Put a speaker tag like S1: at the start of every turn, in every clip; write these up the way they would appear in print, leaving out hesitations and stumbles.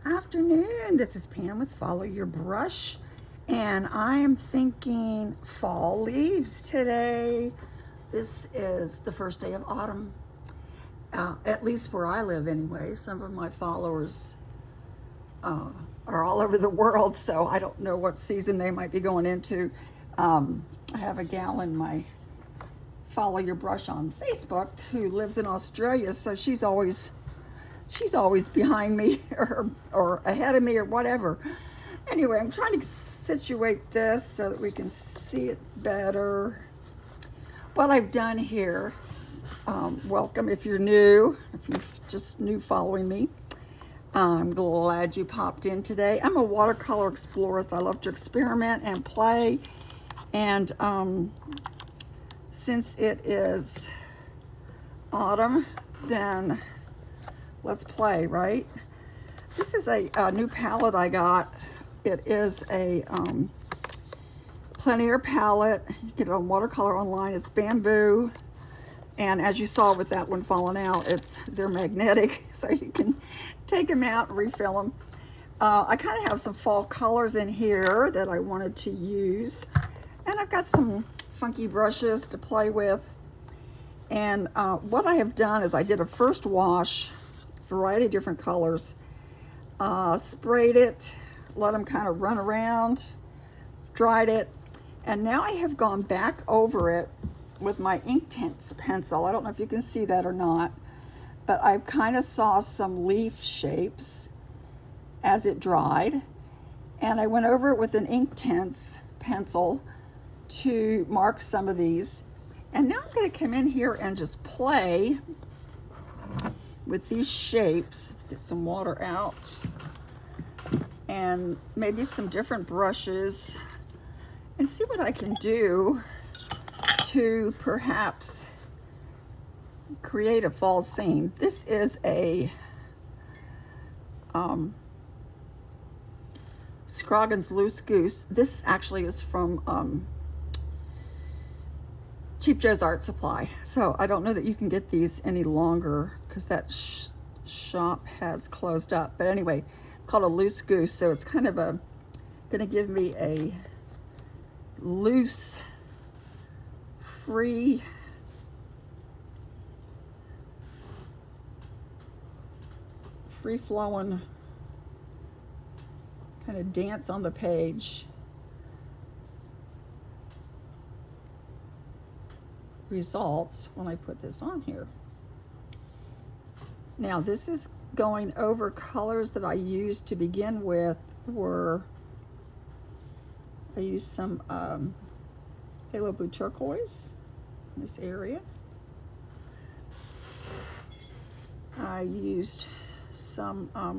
S1: Afternoon, this is Pam with Follow Your Brush, and I am thinking fall leaves today. This is the first day of autumn, at least where I live anyway. Some of my followers are all over the world, so I don't know what season they might be going into. I have a gal in my Follow Your Brush on Facebook who lives in Australia, so she's always behind me or ahead of me or whatever. Anyway, I'm trying to situate this so that we can see it better. What I've done here, welcome if you're new, if you're just new following me. I'm glad you popped in today. I'm a watercolor explorer, so I love to experiment and play. And since it is autumn, then let's play, right? This is a new palette I got. It is a plein air palette. You get it on watercolor online. It's bamboo. And as you saw with that one falling out, they're magnetic, so you can take them out and refill them. I kind of have some fall colors in here that I wanted to use. And I've got some funky brushes to play with. And what I have done is I did a first wash, variety of different colors, sprayed it, let them kind of run around, dried it, and now I have gone back over it with my Inktense pencil. I don't know if you can see that or not, but I kind of saw some leaf shapes as it dried, and I went over it with an Inktense pencil to mark some of these. And now I'm going to come in here and just play with these shapes, get some water out, and maybe some different brushes, and see what I can do to perhaps create a fall scene. This is a Scroggins Loose Goose. This actually is from Cheap Joe's Art Supply. So I don't know that you can get these any longer because that shop has closed up. But anyway, it's called a Loose Goose. So it's kind of going to give me a loose, free flowing kind of dance on the page results when I put this on here. Now this is going over colors that I used to begin with. I used some phthalo blue turquoise in this area. I used some I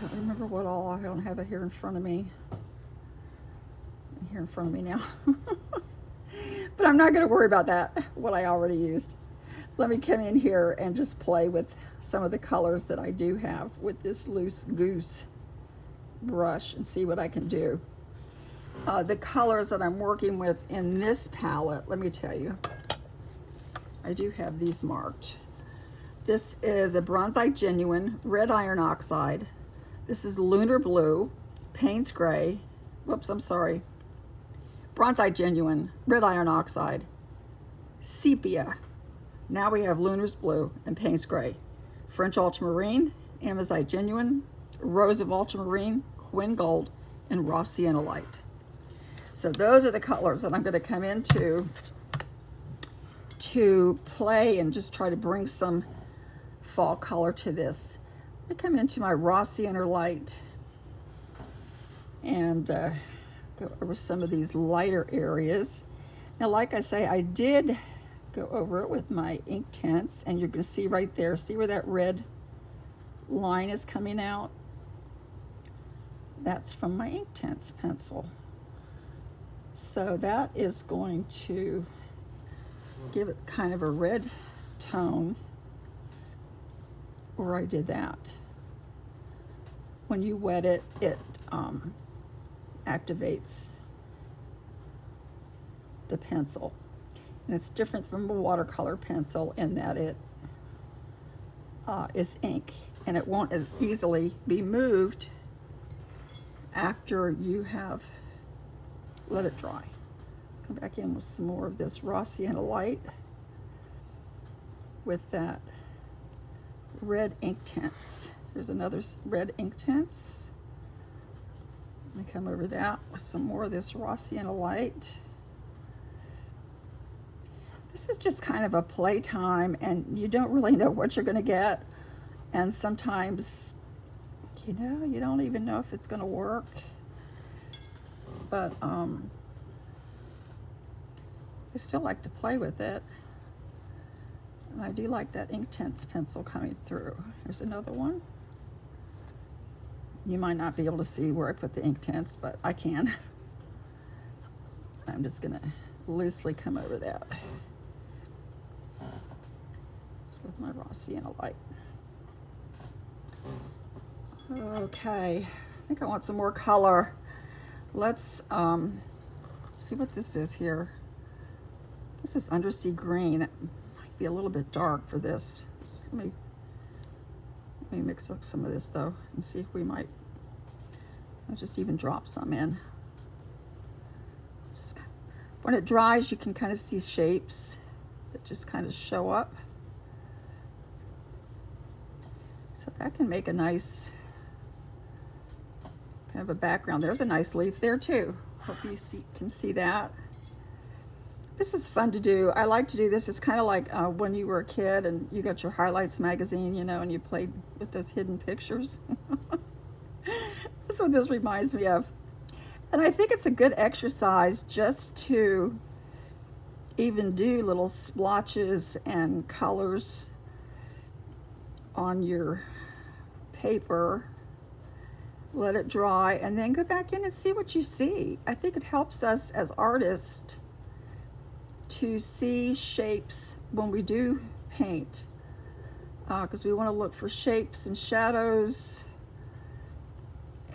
S1: don't remember what all. I don't have it here in front of me. Here in front of me now. But I'm not going to worry about that, what I already used. Let me come in here and just play with some of the colors that I do have with this Loose Goose brush and see what I can do. The colors that I'm working with in this palette, let me tell you, I do have these marked. This is a Bronzite Genuine Red Iron Oxide. This is Lunar Blue, Payne's Gray, whoops, I'm sorry, Bronzite Genuine, Red Iron Oxide, Sepia. Now we have Lunar's Blue and Payne's Gray, French Ultramarine, Amazite Genuine, Rose of Ultramarine, Quinn Gold, and Raw Sienna Light. So those are the colors that I'm going to come into to play and just try to bring some fall color to this. I come into my Raw Sienna Light and go over some of these lighter areas. Now, like I say, I did go over it with my Inktense, and you're going to see right there, see where that red line is coming out? That's from my Inktense pencil. So that is going to give it kind of a red tone where I did that. When you wet it, it activates the pencil. And it's different from a watercolor pencil in that it is ink, and it won't as easily be moved after you have let it dry. Come back in with some more of this raw sienna light with that red Inktense. There's another red Inktense. Let me come over that with some more of this raw sienna light. This is just kind of a playtime, and you don't really know what you're going to get, and sometimes, you know, you don't even know if it's going to work. But I still like to play with it, and I do like that Inktense pencil coming through. Here's another one. You might not be able to see where I put the Inktense, but I can. I'm just going to loosely come over that. With my raw sienna light. Okay, I think I want some more color. Let's see what this is here. This is undersea green. It might be a little bit dark for this. Let me mix up some of this though and see if we might. I'll just even drop some in. Just when it dries, you can kind of see shapes that just kind of show up. So that can make a nice kind of a background. There's a nice leaf there too. Hope you can see that. This is fun to do. I like to do this. It's kind of like when you were a kid and you got your highlights magazine, you know, and you played with those hidden pictures. That's what this reminds me of. And I think it's a good exercise just to even do little splotches and colors on your paper, let it dry, and then go back in and see what you see. I think it helps us as artists to see shapes when we do paint, because we want to look for shapes and shadows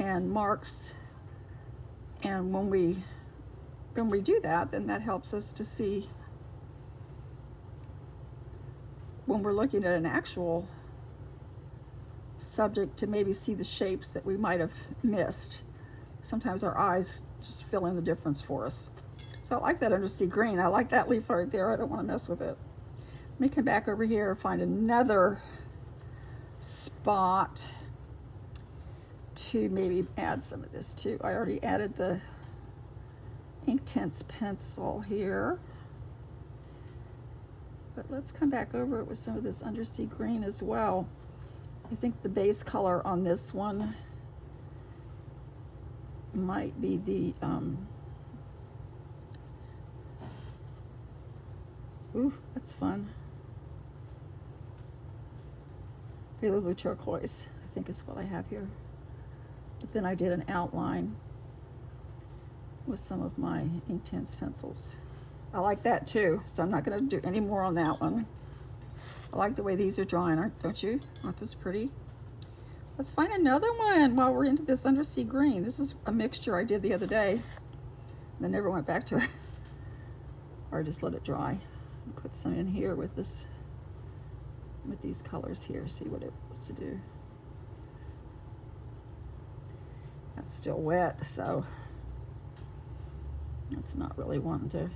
S1: and marks, and when we do that, then that helps us to see when we're looking at an actual subject to maybe see the shapes that we might have missed. Sometimes our eyes just fill in the difference for us. So I like that undersea green. I like that leaf right there. I don't want to mess with it. Let me come back over here and find another spot to maybe add some of this too. I already added the Inktense pencil here. But let's come back over it with some of this undersea green as well. I think the base color on this one might be the, ooh, that's fun. Phthalo blue turquoise, I think is what I have here. But then I did an outline with some of my Inktense pencils. I like that too, so I'm not going to do any more on that one. I like the way these are drawing, don't you? Aren't those pretty? Let's find another one while we're into this undersea green. This is a mixture I did the other day, and then never went back to it. Or just let it dry. Put some in here with this, with these colors here. See what it was to do. That's still wet, so it's not really wanting to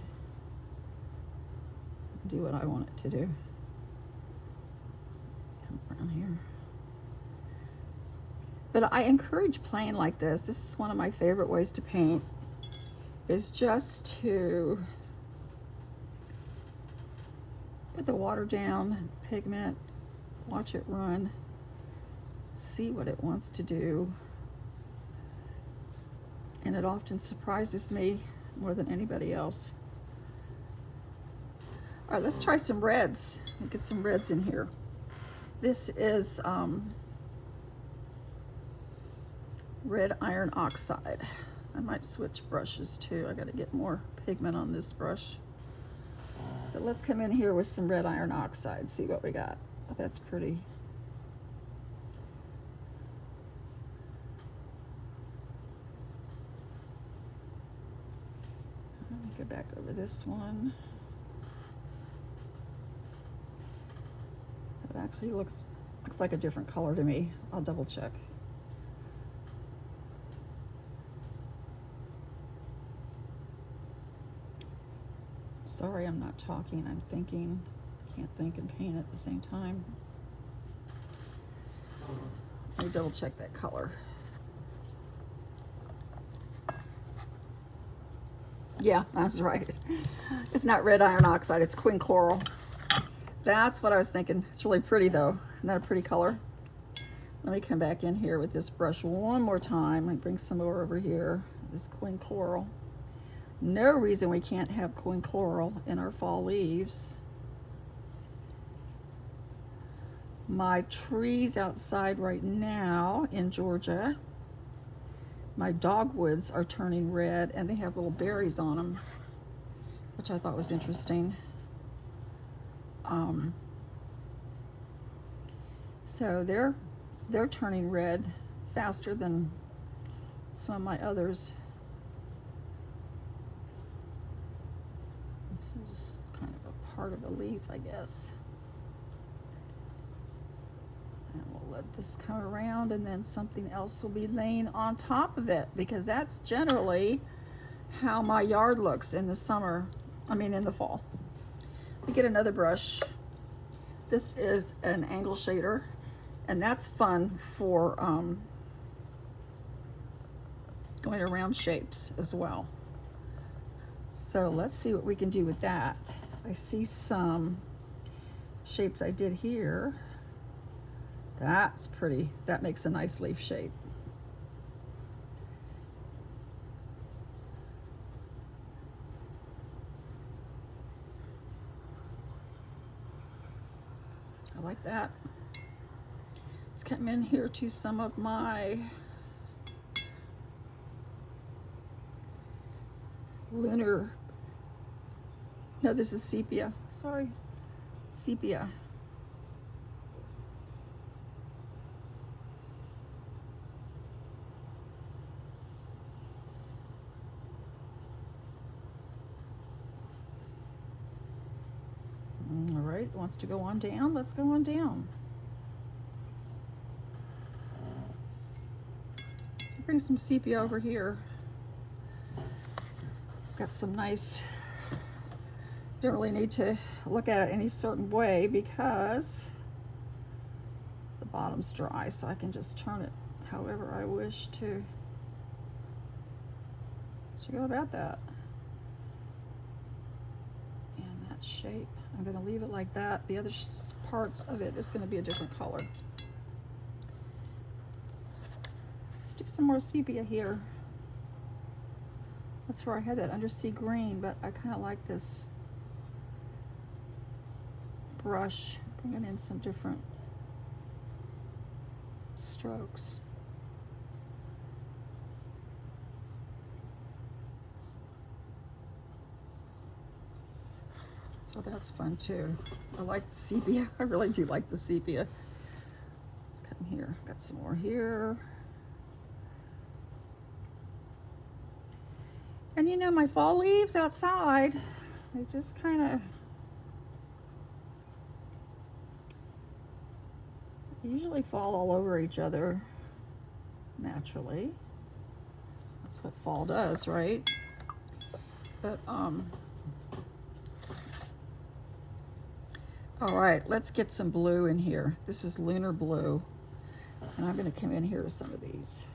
S1: do what I want it to do. Come around here. But I encourage playing like this. This is one of my favorite ways to paint, is just to put the water down, pigment, watch it run, see what it wants to do. And it often surprises me more than anybody else. All right, let's try some reds. Let me get some reds in here. This is red iron oxide. I might switch brushes too. I got to get more pigment on this brush. But let's come in here with some red iron oxide, see what we got. Oh, that's pretty. Let me go back over this one. It actually looks Looks like a different color to me. I'll double check. Sorry, I'm not talking, I'm thinking. Can't think and paint at the same time. Let me double check that color. Yeah, that's right. It's not red iron oxide, it's quin coral. That's what I was thinking. It's really pretty though. Isn't that a pretty color? Let me come back in here with this brush one more time. Let me bring some more over here. This quin coral. No reason we can't have quin coral in our fall leaves. My trees outside right now in Georgia, my dogwoods are turning red and they have little berries on them, which I thought was interesting. So they're turning red faster than some of my others. This is kind of a part of a leaf, I guess. And we'll let this come around and then something else will be laying on top of it, because that's generally how my yard looks in the summer, in the fall. Let me get another brush. This is an angle shader, and that's fun for going around shapes as well. So let's see what we can do with that. I see some shapes I did here. That's pretty. That makes a nice leaf shape. I like that. Let's come in here to some of my lunar, no, this is sepia, sorry, sepia. All right, wants to go on down, let's go on down. Bring some sepia over here. Got some nice, don't really need to look at it any certain way because the bottom's dry, so I can just turn it however I wish to go about that. And that shape, I'm going to leave it like that. The other parts of it is going to be a different color. Let's do some more sepia here. That's where I had that undersea green, but I kind of like this brush, bringing in some different strokes. So that's fun too. I like the sepia. I really do like the sepia. Let's come here. Got some more here. And you know, my fall leaves outside, they just kind of usually fall all over each other naturally. That's what fall does, right? But all right, let's get some blue in here. This is lunar blue, and I'm going to come in here to some of these.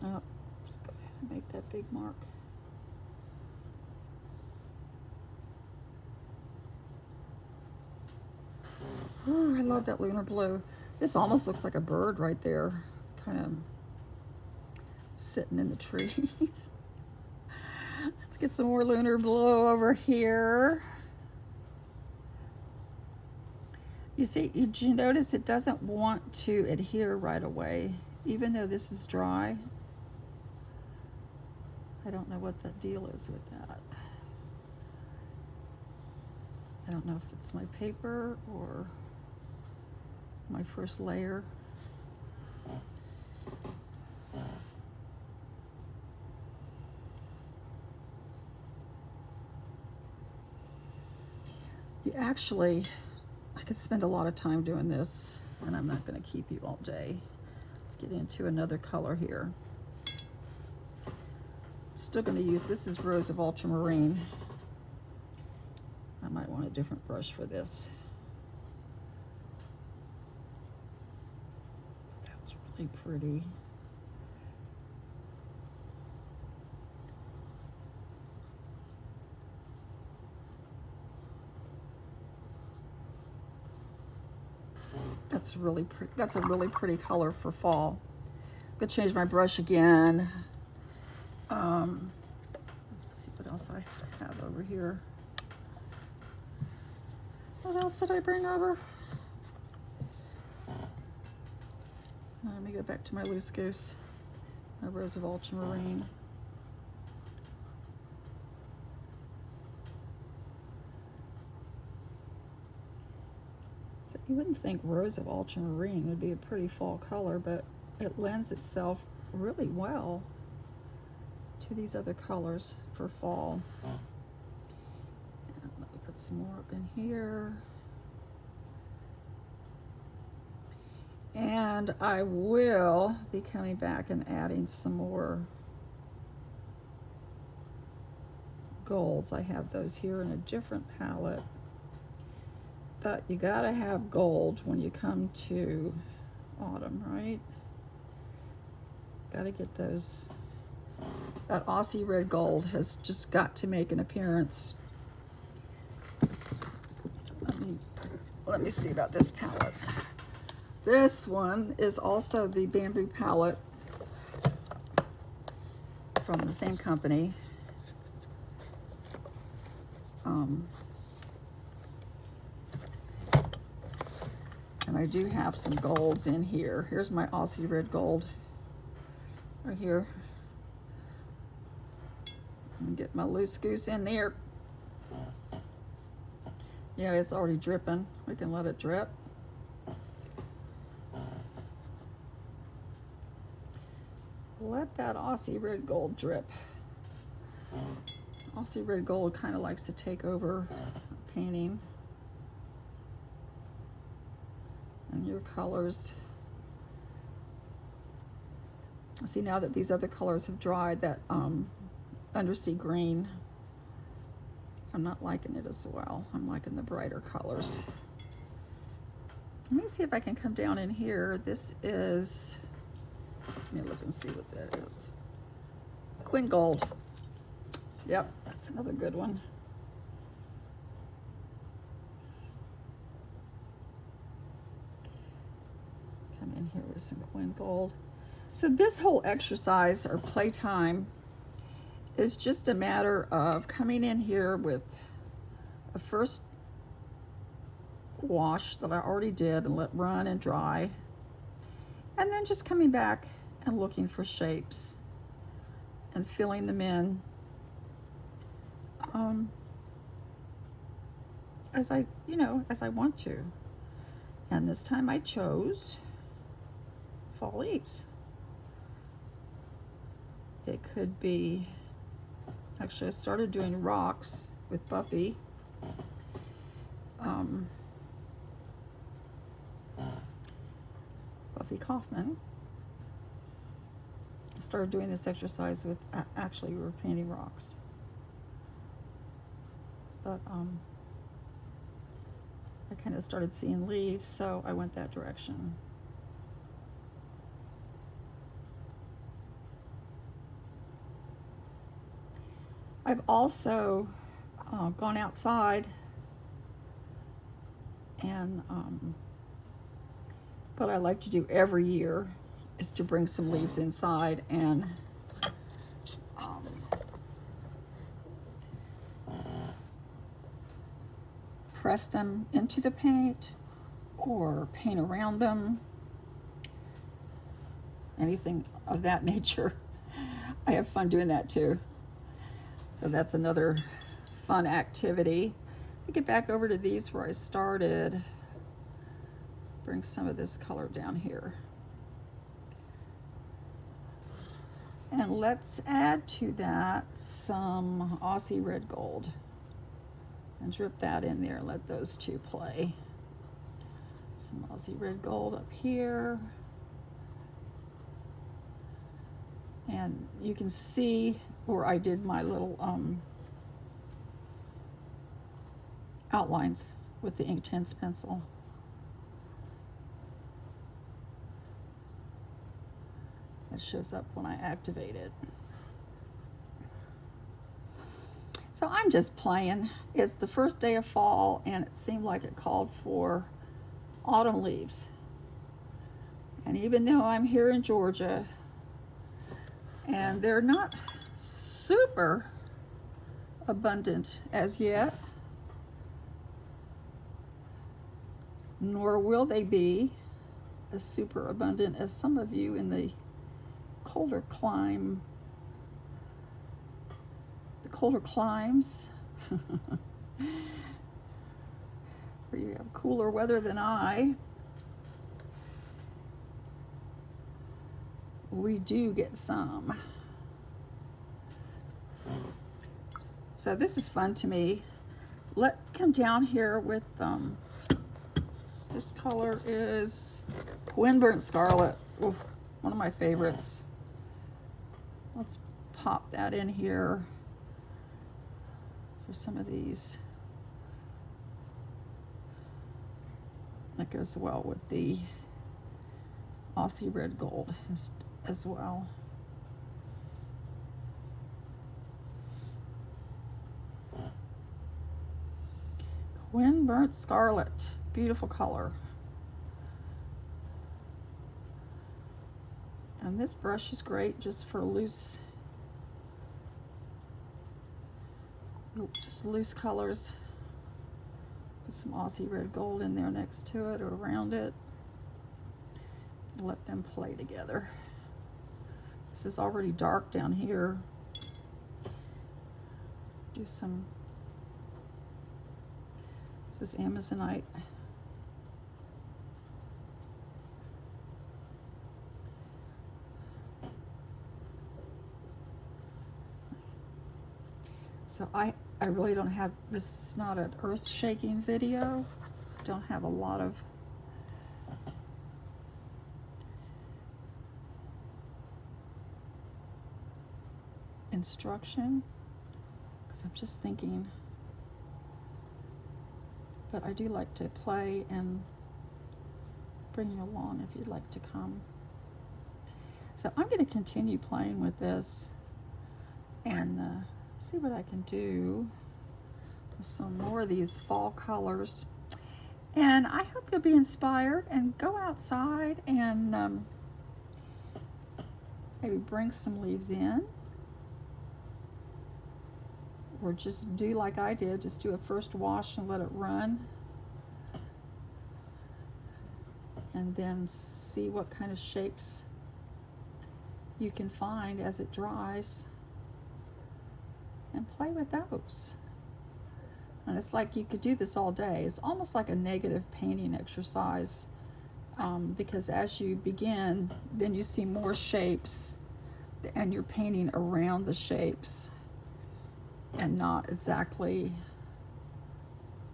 S1: Oh, just go ahead and make that big mark. Ooh, I love that lunar blue. This almost looks like a bird right there, kind of sitting in the trees. Let's get some more lunar blue over here. You see, did you notice it doesn't want to adhere right away, even though this is dry? I don't know what the deal is with that. I don't know if it's my paper or my first layer. I could spend a lot of time doing this, and I'm not going to keep you all day. Let's get into another color here. I'm still going to use, this is Rose of Ultramarine. I might want a different brush for this. That's really pretty. That's really pretty. That's a really pretty color for fall. I'm gonna change my brush again. Let's see what else I have over here. What else did I bring over? Let me go back to my Loose Goose, my Rose of Ultramarine. So you wouldn't think Rose of Ultramarine would be a pretty fall color, but it lends itself really well to these other colors for fall. And let me put some more up in here. And I will be coming back and adding some more golds. I have those here in a different palette. But you gotta have gold when you come to autumn, right? Gotta get those. That Aussie Red Gold has just got to make an appearance. Let me see about this palette. This one is also the Bamboo palette from the same company. And I do have some golds in here. Here's my Aussie Red Gold right here. I'm gonna get my Loose Goose in there. Yeah, it's already dripping. We can let it drip. Let that Aussie Red Gold drip. Aussie Red Gold kind of likes to take over a painting. And your colors. See, now that these other colors have dried, that undersea green, I'm not liking it as well. I'm liking the brighter colors. Let me see if I can come down in here. This is, let me look and see what that is. Quin Gold. Yep, that's another good one. Come in here with some Quin Gold. So this whole exercise or playtime is just a matter of coming in here with a first wash that I already did and let run and dry, and then just coming back and looking for shapes and filling them in as I want to. And this time I chose fall leaves. It could be, actually I started doing rocks with Buffy. Buffy Kaufman. I started doing this exercise with, actually we were painting rocks. But I kind of started seeing leaves, so I went that direction. I've also gone outside and what I like to do every year is to bring some leaves inside and press them into the paint or paint around them, anything of that nature. I have fun doing that too. So that's another fun activity. I get back over to these where I started. Bring some of this color down here. And let's add to that some Aussie Red Gold. and drip that in there. Let those two play. Some Aussie Red Gold up here. And you can see where I did my little outlines with the Inktense pencil. It shows up when I activate it. So I'm just playing. It's the first day of fall, and it seemed like it called for autumn leaves. And even though I'm here in Georgia, and they're not super abundant as yet, nor will they be as super abundant as some of you in the colder climes, where you have cooler weather than I. We do get some. So this is fun to me. Let me come down here with this color is Wind Burnt Scarlet. Oof, one of my favorites. Let's pop that in here. There's some of these. That goes well with the Aussie Red Gold as well. Wind Burnt Scarlet, beautiful color. And this brush is great just for loose, just loose colors. Put some Aussie Red Gold in there next to it or around it. Let them play together. This is already dark down here. Do some, this is Amazonite. So I really don't have, this is not an earth shaking video. Don't have a lot of instruction because I'm just thinking, but I do like to play and bring you along if you'd like to come. So I'm going to continue playing with this and see what I can do with some more of these fall colors. And I hope you'll be inspired and go outside and maybe bring some leaves in, or just do like I did, just do a first wash and let it run, and then see what kind of shapes you can find as it dries and play with those. And it's like you could do this all day. It's almost like a negative painting exercise, because as you begin, then you see more shapes and you're painting around the shapes and not exactly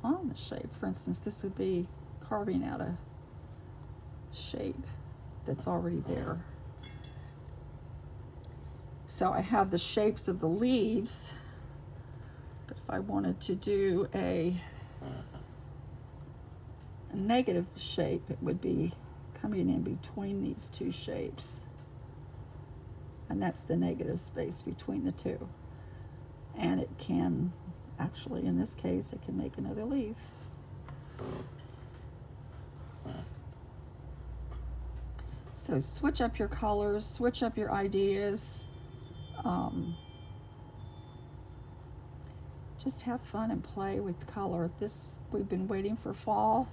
S1: on the shape. For instance, this would be carving out a shape that's already there. So I have the shapes of the leaves, but if I wanted to do a negative shape, it would be coming in between these two shapes. And that's the negative space between the two. And it can, actually in this case, it can make another leaf. So switch up your colors, switch up your ideas. Just have fun and play with color. This, we've been waiting for fall,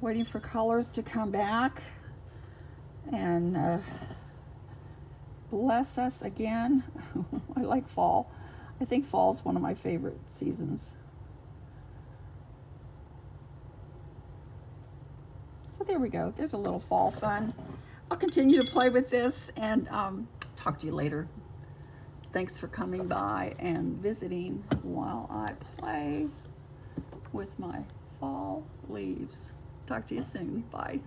S1: waiting for colors to come back and bless us again. I like fall. I think fall is one of my favorite seasons. So there we go. There's a little fall fun. I'll continue to play with this and talk to you later. Thanks for coming by and visiting while I play. with my fall leaves. Talk to you soon. Bye.